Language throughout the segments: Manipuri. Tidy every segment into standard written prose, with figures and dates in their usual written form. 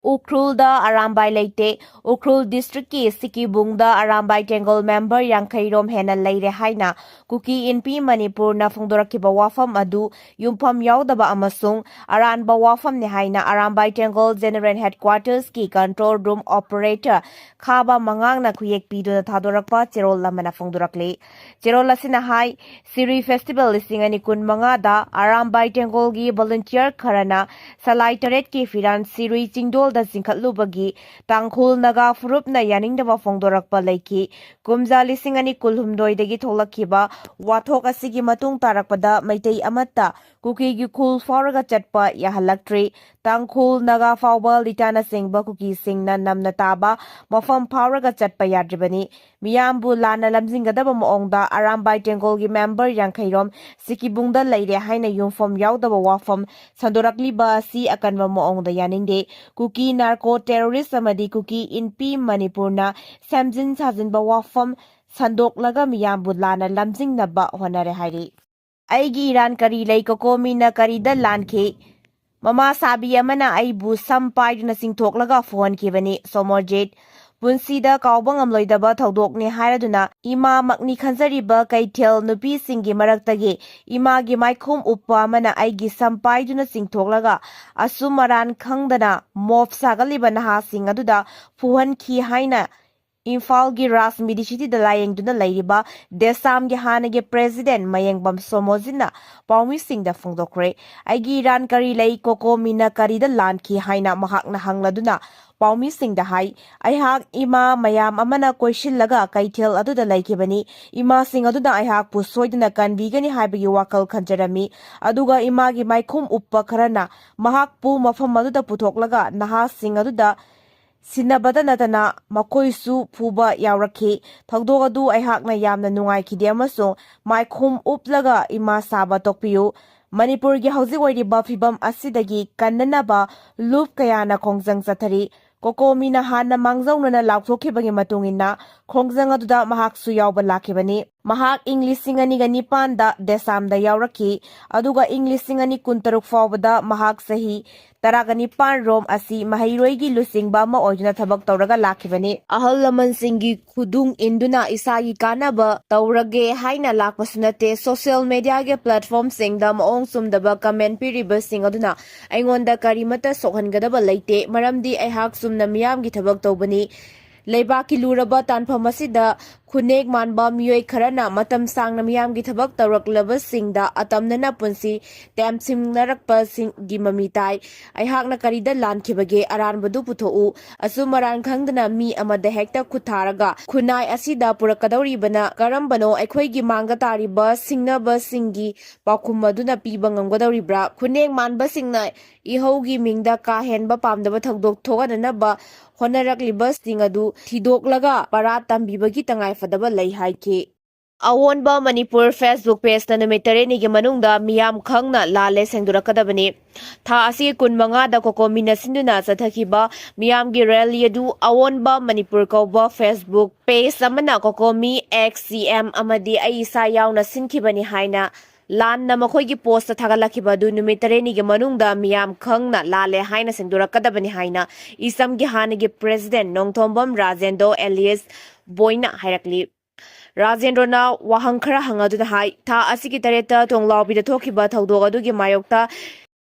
Ukhrul Da Arambai Leite, Ukhrul District ki Sikibungda Arambai Tengle member Yankairom Hena Leire Haina, Kuki Inpi Manipur na Fungdorakiba Wafam Adu, Yumpam Yaudaba Amasung, Aranba Wafam Nehaina Arambai Tengle General Headquarters ki Control Room Operator, Khaba Mangang na Kuyek Pidu na Tadorakpa, Cherol Lamana Fungdorakli. Cherol Lasinahai, Siri Festival Lisingani Kun Mangada, Arambai Tengle gi Volunteer Karana, Salai Taret ki Firan Siri Chingdol da Singkatlubagi, Tangkhul Naga Furupna Yaningdaba Fongdorakpa Leiki, Kumza Lisingani Kulhumdoi degi Tolakiba, Wathok Asigi Matung Tarakpada, Maitei Amata, Kuki Gukul Faraga Chatpa Yahalaktri, Tangkhul Naga Fauba Litana Singba Kuki Singna Namna Taba, Mafam Paraga Chatpa Yadribani, Miyambu Lana Lamzingadaba Moongda, Arambai Tengolgi member Yankairom, Sikibungda Leire Haina Yumfom Yaudaba Wafam, Sandorakliba Si Akanba Moongda Yaningde, Kuki narco terrorist amadi Kuki Inpi Manipurna Samjin Sajinba Wafam Sandoklaga Miyambu Lana Lamzingnaba Honare Hari. Aigi Iran Kari Lai Cocomi na Karida Lankhi Mama Sabi Amana Aibu Sampai na Singtoklaga Phone Kibani Somorjet Punsida Kaubang Amloidaba Tawdokni Hairaduna Ima Makni Khanzariba Kaitel Nupi Singgi Maraktage Ima gi Maikhum Uppa Mana Aigi Sampai Duna Singtoklaga Asumaran Khangdana Mof Sagaliba Naha Singaduda Fuhan Ki Haina Imphal gi Ras Midishiti da Layeng Duna Lairiba Desam gi Hana gi President Mayengbam Somozina Paumi Singh da Fungdokre Aigi Iran Kari Lai Cocomi na Karida Lankhi Haina Mahak na Hangladuna Paumi Singh da Hai Aihak Ima Mayam Amana Question Laga Kaitel Aduda Laikibani Ima Singh Aduda Aihak Pusoidana Kanbigani Haibagi Wakal Kanjarami Aduga Ima gi Maikhum Uppa Karana Mahak Pu Mafam Aduda Putoklaga Naha Singh Aduda Sinabada Natana Makoisu Puba Yauraki Tagdo Adu Aihakna Yamna Nungai Kidiamaso Maikhum Uplaga Ima Saba Tokpiu Manipur gi Hausi Wairiba Fibam Asidagi Kandanaba Loop Kayana Kongjang Satari Cocomi na Hana Mangzong na Laukthokibagi Matungina Kongjang Aduda Mahak Suyauba Lakibani Mahak English Singani Ganipanda Desam da Yauraki Aduga English Singani Kuntaruk Fawbada Mahak Sahi Taragani Rom Asi Mahairoigi Lusing Bama Oiduna Tabak Tauraga Lakibani Ahal Laman Singi Kudung Induna Isagi Kanaba Taurage Haina Lakpasunate Social Media ge Platform Singda Maong Sumdaba Comment Piriba Singaduna Aingonda Karimata Sohangadaba Leite Maramdi Aihak Sumna Miyam gi Tabak Taubani Leibaki Luraba Tanpamasida Kunek Manba Miyoi Karana Matam Sang Namiyam gi Tabak Taurak Singda Atamnana Punsi Tem Sim Narakpa Sing gi Mamitai Aihak na Karida Lankibage Aran Badu Putou Asumaran Kangdana Mi Amada Hekta Kutaraga Kunai Asida Purakadauri Bana Karambano Aikoi gi Manga Tariba Singnaba Singi Pakumaduna Pibangam Gadauribra Kunek Manba Singna Ihogi Mingda Kahenba Pamdaba Tagdok Toganaba Honarakliba Singadu Tidok Para Tambibagi Tangai Fadaba Lay Haike Awonba Manipur Facebook page na numitare gi manungda miyam khangna lale sengdurakadabani tha asi kunmanga da Cocomi na sinduna sathakiba miyam gi rally adu Awonba Manipur kauba Facebook page amana Cocomi XCM amadi aisa yauna sinkibani haina Lan na makoy gi post thagalakiba du numitare gi manungda miyam khangna lale haina sengdurakadabani haina isam gi hana gi President Nongthombam Rajendo Elias Boyna hairakli Rajendrona Wahankara Hangaduna Hai, Ta Asiki Tareta, Tonglabi the Tokiba, Taudogadugi Mayokta,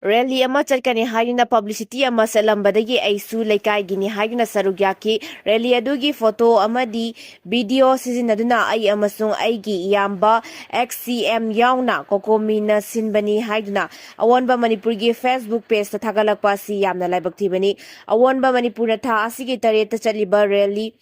Rally Ama Chakani Hayuna Publicity Ama Salambadagi Aisu Lekai Gini Hayuna Sarugyaki, Rally Adugi Photo Amadi, Video Season Aduna Ay Amasung Aigi Yamba, XCM Yauna, Cocomi na Sinbani Haiduna, Awonba Manipurgi Facebook page the Tagalakpasi Yamna Labaktibani, Awonba Manipura Ta Asiki Tareta Chaliba Rally.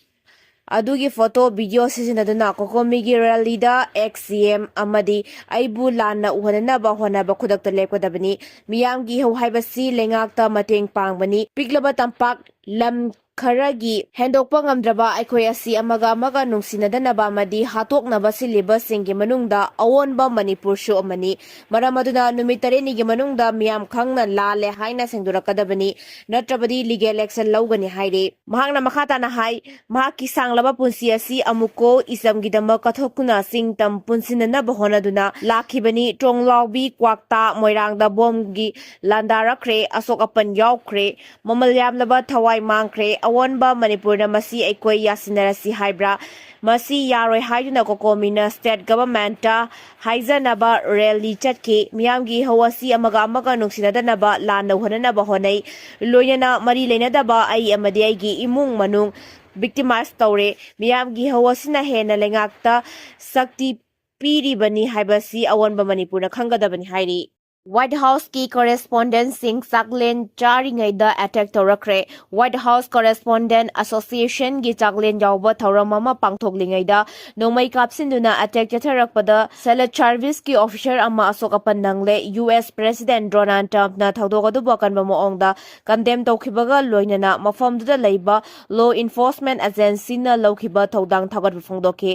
Adugi photo video sisinaduna Cocomi gi rally da XCM amadi aibu lana uhanaba honaba khudakta lepkadabani miyam gi hau haibasi lengakta mateng pangbani piglaba tampak lam Kharagi hendokpa ngamdraba aikhoi asi amaga nungsinadana amadi hatoknaba silibasinggi manungda awonba Manipur shu amani maramaduna numit 3 gi manungda miyam khangna lale haina sengdurakadabani natrabadi legal action lawgani haire mahangna makhatana hai mahaki sanglaba punsi asi amuko isamgidama kathokuna singtam punsinana bahonaduna lakhibani tronglawbi kwakta moirangda bomgi landarakre asokapan yaukre mamalyamlaba thawai mangkre awonba Manipur na masi aikoi yasinarasi haibra masi yaroi haiduna Kokomina state government ta haijanaba rally chatki miyamgi hawasi amaga nungsinadana lana honanaba honai loyana mari leinadaba ai amadi aigi imung manung victimize tawre miyamgi hawasina hena lengakta sakti piribani haibasi awonba Manipur na khangadabani hairi White House की correspondent Singh चाकलेन चारिङैदा attack तौरखरे White House correspondent association की चाकलेन यावबा थौरम अमा पांगथोकलिङैदा नोंमै कापसिन्दुना attack चथरकपदा Select Service की officer अमा असोकपन नंगले US President Donald Trump ना थौदोगदुब अकनबा मोंगदा condemn तौखिबगा लोइनना मफमदुदा लैबा law enforcement agency ना लौखिबा थौदांग थागत फोंदोके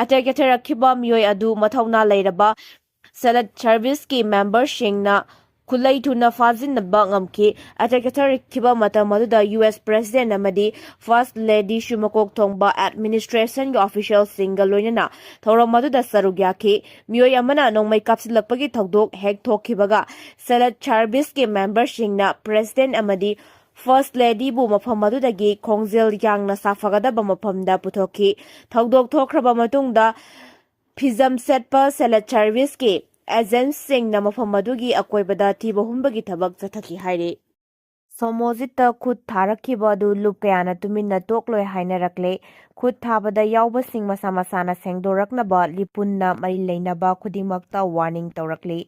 attack चथरखिबा मियोय अदु मथौना लैरबा Select Service की member Shingna Kulai Tuna Fazin the Bangamki at a Kiba Matamada US President Amadi First Lady Shumakok Tongba Administration official Singalonana Toramadu da Sarugyaki Mioyamana no may capsulapagi Togdok Hek Tokibaga Select Service की member Shingna President Amadi First Lady bu mafamadu dagi Kongzil Yang na Safagada Bamapamda Putoki Togdok Tokraba Matungda Pizam Setpa Select Service के एजेंट सिंह न मफमदुगी अकोइबदा थीब हुंबगी थबक चथकी हाइरे सोमोजित खुद थारखिबदु लुप कयाना तुमिन्ना तोकलोय हाइनरकले खुद थाबदा यावब सिंह मसा मसाना सेंगदोरकनबा लिपुन्ना मरि लेनबा खुदिमक्ता वार्निंग तौरकले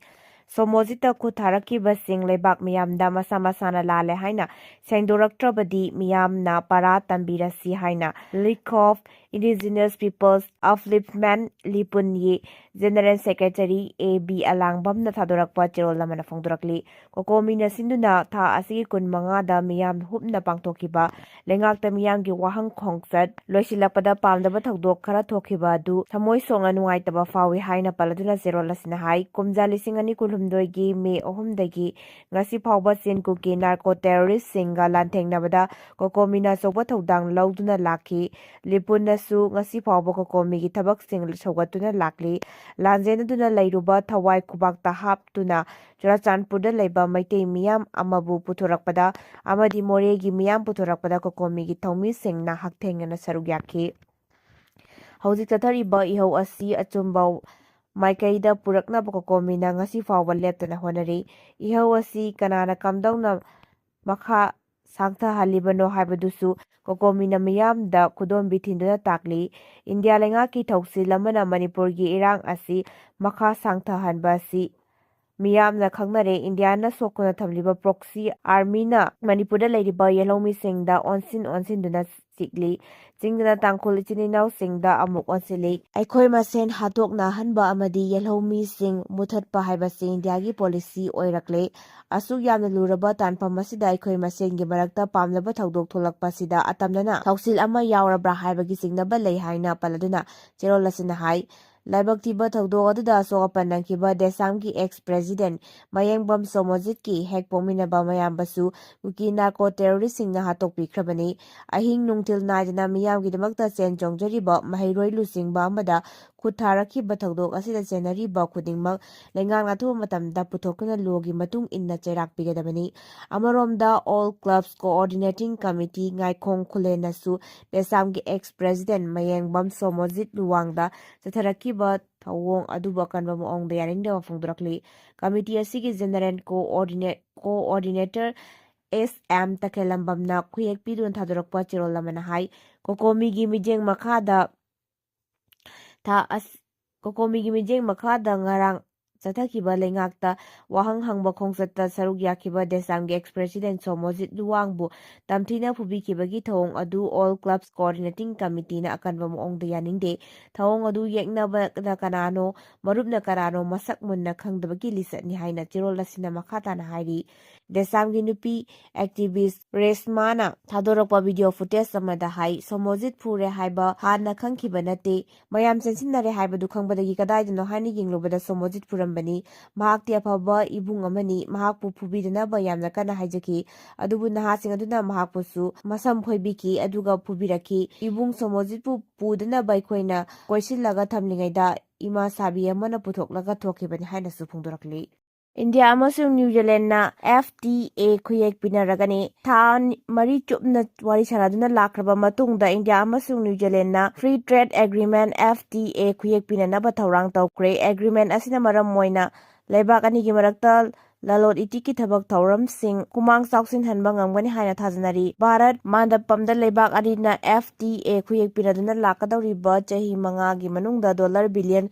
सोमोजित खुद थारखिब सिंह लेबाक मियामदा मसा मसाना लाले हाइना सेंगदोरक्त्रबदी मियामना पारा तंबिरसी हाइना league of Indigenous Peoples Upliftment Lipunye General Secretary A.B. Alangbam na thadorakpa chirol naman na fongdorakli. Kokomi na sinduna tha asigi kun mga da miyam hup na pangtokiba lengak ta miyam gi wahang khongsat loisilakpada paldaba thagdok khara thokiba du thamoy songa nuai taba fawi haina paladuna zero lasina hai kumja lising ani kulhumdoi gi me ohum dagi ngasi phawba sin kuki narco terrorist singa lantheng nabada kokomi na soba thodang lauduna lakhi lipun su ngasi phawba Kokomi gi thabak sing sogatuna lakli lanjenaduna leiruba thawai khubak ta haptuna Churachandpurda leiba maitei miyam amabu puthorakpada amadi more gi miyam puthorakpada Kokomi gi thomi singna hakthengna sarugyakhi hauzik tathariba ihau asi achumba maikaida purakna Kokomi na ngasi phawba leptana honari ihau asi kanana kamdawna makha sangtha halibano haibadusu Kokomi na miyam da kudon bitinduna takli India lenga ki thausi lamana Manipur gi irang asi makha sangtha hanba si miyam na khangnare India na sokuna thamliba proxy army na Manipur da leiriba yelomi singda onsin duna sikli jingna tangkhul chininau singda amuk onsili aikhoi masen hatok na hanba amadi yelomi sing muthatpa haiba se India gi policy oirakle asuk yamna luraba tanpam masida aikhoi masen gi marakta pamlaba thodok tholakpa sida atamdana thausil ama yaurabra haibagi singnaba lei haina paladuna cherolasina hai Laibak tiba thodok aduda sokapan nangkiba Desamgi ex-president Mayengbam Somojit ki hek pominaba mayambasu Kuki narco terrorist singna hatok pikrabani ahing nungtil naidana miyamgi damakta chen jongjariba mahairoi lusingba amada khutharakhiba thodok asida chenariba khudingmak lengang athu matamda puthokna logi matung inna cherak pigadabani amaromda all clubs coordinating committee ngaikhong khulenasu Desamgi ex-president Mayengbam Somojit luwangda chatharakhiba thawong aduba kanba moongda yaringda mafungdurakli committee asigi general coordinator SM Takelambamna khuyek pidun thadorakpa chirol lamana hai Kokomi gi mijeng makhada Kokomi gi mijeng makhada ngarang ꯆꯠꯊꯈꯤꯕ ꯂꯩꯉꯥꯛꯇ ꯋꯥꯍꯪ ꯍꯪꯕ ꯈꯣꯡꯆꯠꯇ ꯁꯔꯨꯛ ꯌꯥꯈꯤꯕ ꯗꯦꯁꯥꯝꯒꯤ ꯑꯦꯛꯁ-ꯄ꯭ꯔꯦꯁꯤꯗꯦꯟꯠ ꯁꯣꯃꯣꯖꯤꯠ ꯂꯨꯋꯥꯡꯕꯨ ꯇꯝꯊꯤꯅ ꯐꯨꯕꯤꯈꯤꯕꯒꯤ ꯊꯧꯑꯣꯡ ꯑꯗꯨ ꯑꯣꯜ ꯀ꯭ꯂꯕꯁ ꯀꯣꯑꯣꯔꯗꯤꯅꯦꯇꯤꯡ ꯀꯃꯤꯇꯤꯅ ꯑꯀꯟꯕ ꯃꯑꯣꯡꯗ ꯌꯥꯅꯤꯡꯗꯦ꯫ ꯊꯧꯑꯣꯡ ꯑꯗꯨ ꯌꯦꯛꯅꯕꯅ ꯀꯅꯥꯅꯣ, ꯃꯔꯨꯞꯅ ꯀꯅꯥꯅꯣ ꯃꯁꯛ ꯃꯨꯟꯅ ꯈꯪꯗꯕꯒꯤ ꯂꯤꯆꯠꯅꯤ ꯍꯥꯏꯅ ꯆꯦꯔꯣꯜ ꯑꯁꯤꯅ ꯃꯈꯥ ꯇꯥꯅ ꯍꯥꯏꯔꯤ꯫ ꯗꯦꯁꯥꯝꯒꯤ ꯅꯨꯄꯤ ꯑꯦꯛꯇꯤꯕꯤꯁꯠ ꯔꯦꯁꯃꯥꯅ ꯊꯥꯗꯣꯔꯛꯄ ꯚꯤꯗꯤꯑꯣ ꯐꯨꯇꯦꯖ ꯑꯃꯗ ꯍꯥꯏ ꯁꯣꯃꯣꯖꯤꯠ ꯐꯨꯔꯦ ꯍꯥꯏꯕ ꯍꯥꯟꯅ ꯈꯪꯈꯤꯕ ꯅꯠꯇꯦ, ꯃꯌꯥꯝ ꯆꯦꯟꯁꯤꯟꯅꯔꯦ ꯍꯥꯏꯕꯗꯨ ꯈꯪꯕꯗꯒꯤ ꯀꯗꯥꯏꯗꯅꯣ ꯍꯥꯏꯅ ꯌꯦꯡꯂꯨꯕꯗ ꯁꯣꯃꯣꯖꯤꯠ ꯐꯨꯔꯝꯕꯅꯤ꯫ ꯃꯍꯥꯛꯇꯤ ꯑꯐꯕ ꯏꯕꯨꯡ ꯑꯃꯅꯤ, ꯃꯍꯥꯛꯄꯨ ꯐꯨꯕꯤꯗꯅꯕ ꯌꯥꯝꯅ ꯀꯟꯅ ꯍꯥꯏꯖꯈꯤ꯫ ꯑꯗꯨꯕꯨ ꯅꯍꯥꯁꯤꯡ ꯑꯗꯨꯅ ꯃꯍꯥꯛꯄꯨꯁꯨ ꯃꯁꯝ ꯐꯣꯏꯕꯤꯈꯤ ꯑꯗꯨꯒ ꯐꯨꯕꯤꯔꯛꯈꯤ꯫ ꯏꯕꯨꯡ ꯁꯣꯃꯣꯖꯤꯠꯄꯨ ꯄꯨꯗꯅꯕ ꯑꯩꯈꯣꯏꯅ ꯀꯣꯏꯁꯤꯜꯂꯒ ꯊꯝꯂꯤꯉꯩꯗ ꯏꯃꯥ ꯁꯥꯕꯤ ꯑꯃꯅ ꯄꯨꯊꯣꯛꯂꯒ ꯊꯣꯛꯈꯤꯕꯅꯤ ꯍꯥꯏꯅꯁꯨ ꯐꯣꯡꯗꯣꯔꯛꯂꯤ꯫ ꯏꯟꯗꯤꯌꯥ ꯑꯃꯁꯨꯡ ꯅ꯭ꯌꯨꯖꯤꯂꯦꯟꯗꯅ FTA ꯈꯨꯌꯦꯛ ꯄꯤꯅꯔꯒꯅꯤ꯫ ꯊꯥ 4 ꯆꯨꯞꯅ ꯋꯥꯔꯤ ꯁꯥꯅꯗꯨꯅ ꯂꯥꯛꯈ꯭ꯔꯕ ꯃꯇꯨꯡꯗ ꯏꯟꯗꯤꯌꯥ ꯑꯃꯁꯨꯡ ꯅ꯭ꯌꯨꯖꯤꯂꯦꯟꯗꯅ ꯐ꯭ꯔꯤ ꯇ꯭ꯔꯦꯗ ꯑꯦꯒ꯭ꯔꯤꯃꯦꯟꯠ FTA ꯈꯨꯌꯦꯛ ꯄꯤꯅꯅꯕ ꯊꯧꯔꯥꯡ ꯇꯧꯈ꯭ꯔꯦ꯫ ꯑꯦꯒ꯭ꯔꯤꯃꯦꯟꯠ ꯑꯁꯤꯅ ꯃꯔꯝ ꯑꯣꯏꯅ ꯂꯩꯕꯥꯛ ꯑꯅꯤꯒꯤ ꯃꯔꯛꯇ ꯂꯂꯣꯟ-ꯏꯇꯤꯛꯀꯤ ꯊꯕꯛ ꯊꯧꯔꯝꯁꯤꯡ ꯈꯨꯃꯥꯡ ꯆꯥꯎꯁꯤꯟꯍꯟꯕ ꯉꯝꯒꯅꯤ ꯍꯥꯏꯅ ꯊꯥꯖꯅꯔꯤ꯫ ꯚꯥꯔꯠ ꯃꯥꯟꯗꯞꯄꯝꯗ ꯂꯩꯕꯥꯛ ꯑꯅꯤꯅ FTA ꯈꯨꯌꯦꯛ ꯄꯤꯅꯗꯨꯅ ꯂꯥꯛꯀꯗꯧꯔꯤꯕ ꯆꯍꯤ 5ꯒꯤ ꯃꯅꯨꯡꯗ $5 ꯕꯤꯂꯤꯌꯟ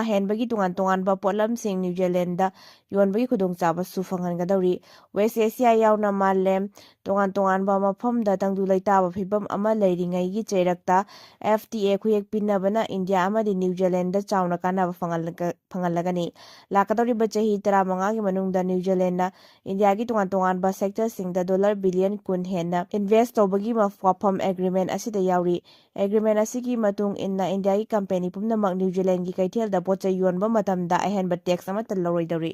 ꯍꯦꯟꯕꯒꯤ ꯇꯣꯉꯥꯟ-ꯇꯣꯉꯥꯟꯕ ꯄꯣꯠꯂꯝꯁꯤꯡ ꯅ꯭ꯌꯨꯖꯤꯂꯦꯟꯗꯗ ꯌꯣꯟꯕꯒꯤ ꯈꯨꯗꯣꯡꯆꯥꯕꯁꯨ ꯐꯪꯍꯟꯒꯗꯧꯔꯤ꯫ ꯋꯦꯁ ꯑꯦꯁꯤꯌꯥ ꯌꯥꯎꯅ ꯃꯥꯂꯦꯝ ꯇꯣꯉꯥꯟ-ꯇꯣꯉꯥꯟꯕ ꯃꯐꯝꯗ ꯇꯪꯗꯨ ꯂꯩꯇꯥꯕ ꯐꯤꯚꯝ ꯑꯃ ꯂꯩꯔꯤꯉꯩꯒꯤ ꯆꯩꯔꯛꯇ FTA ꯈꯨꯌꯦꯛ ꯄꯤꯅꯕꯅ ꯏꯟꯗꯤꯌꯥ ꯑꯃꯗꯤ ꯅ꯭ꯌꯨꯖꯤꯂꯦꯟꯗꯗ ꯆꯥꯎꯅ ꯀꯥꯟꯅꯕ ꯐꯪꯍꯜꯂꯒꯅꯤ꯫ ꯂꯥꯛꯀꯗꯧꯔꯤꯕ ꯆꯍꯤ 15ꯒꯤ ꯃꯅꯨꯡꯗ ꯅ꯭ꯌꯨꯖꯤꯂꯦꯟꯗꯅ ꯏꯟꯗꯤꯌꯥꯒꯤ ꯇꯣꯉꯥꯟ-ꯇꯣꯉꯥꯟꯕ ꯁꯦꯛꯇꯔꯁꯤꯡꯗ $10 ꯕꯤꯂꯤꯌꯟ ꯍꯦꯟꯅ ꯏꯟꯚꯦꯁꯠ ꯇꯧꯕꯒꯤ ꯋꯥꯐꯝ ꯑꯦꯒ꯭ꯔꯤꯃꯦꯟꯠ ꯑꯁꯤꯗ ꯌꯥꯎꯔꯤ꯫ ꯑꯦꯒ꯭ꯔꯤꯃꯦꯟꯠ ꯑꯁꯤꯒꯤ ꯃꯇꯨꯡ ꯏꯟꯅ ꯏꯟꯗꯤꯌꯥꯒꯤ ꯀꯝꯄꯦꯅꯤ ꯄꯨꯝꯅꯃꯛ ꯅ꯭ꯌꯨꯖꯤꯂꯦꯟꯗꯒꯤ ꯀꯩꯊꯦꯜꯗ ꯄꯣꯠꯆꯩ ꯌꯣꯟꯕ ꯃꯇꯝꯗ ꯑꯍꯦꯟꯕ ꯇꯦꯛꯁ ꯑꯃꯠꯇ ꯂꯧꯔꯣꯏꯗꯧꯔꯤ꯫